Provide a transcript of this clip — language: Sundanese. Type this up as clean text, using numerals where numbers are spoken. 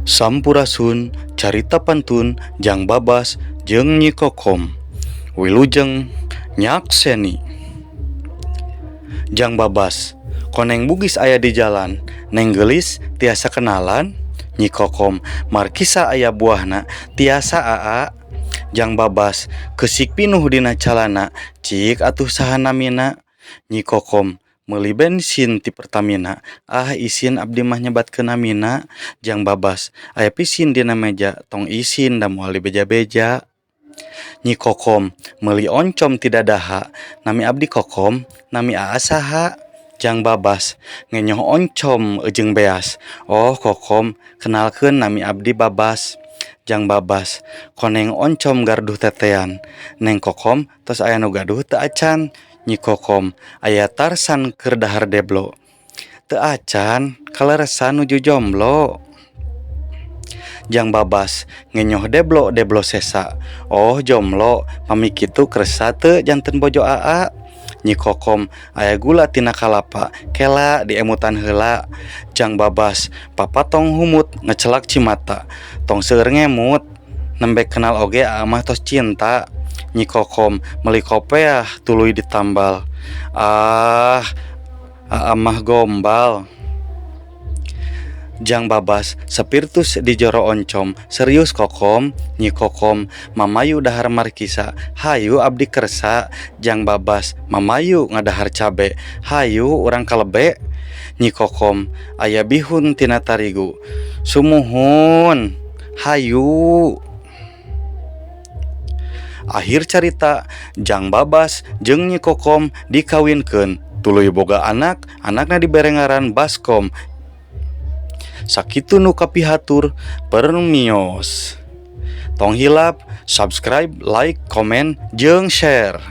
Sampurasun carita pantun Jang Babas jeung Nyi Kokom. Wilujeng nyakseni. Jang Babas, koneng bugis aya di jalan, neng gelis tiasa kenalan. Nyi Kokom, markisa aya buahna tiasa aa. Jang Babas, kesik pinuh dina calana, cik atuh saha namina. Nyi Kokom, meuli bensin ti Pertamina, isin abdi mah nyebatkeun namina. Jang Babas, aya pisin dina meja, tong isin da moal dibeja-beja. Nyi Kokom, meuli oncom ti Dadaha, nami abdi Kokom, nami aa saha. Jang Babas, ngenyoh oncom jeung beas. Oh Kokom, kenalkeun nami abdi Babas. Jang Babas, koneng oncom garduh tetean. Neng Kokom, tos aya nu gaduh teu acan. Nyi Kokom, aya Tarsan keur dahar deblo. Teu acan, kaleresan nuju jomblo. Jang Babas, ngenyoh deblo sesa. Oh jomblo, pami kitu kersa teu janten bojo aa. Nyi Kokom, aya gula tina kalapa, kela diemutan heula. Jang Babas, papa tong humut ngecelak cimata, tong seueur ngemut, nembe kenal oge aa mah tos cinta. Nyi Kokom, meuli kopeah tuluy ditambal. Aa mah gombal. Jang Babas, sapirtus di joro oncom, serius Kokom. Nyi Kokom, mamayu dahar markisa, hayu abdi kersa. Jang Babas, mamayu ngadahar cabe, hayu urang kalebe. Nyi Kokom, aya bihun tina tarigu, sumuhun, hayu. Akhir carita, Jang Babas jeung Nyi Kokom dikawinkeun, tuluy boga anak, anakna dibere ngaran Baskom. Sakitu nu kapihatur permios. Tong hilap, subscribe, like, komen, jeung share.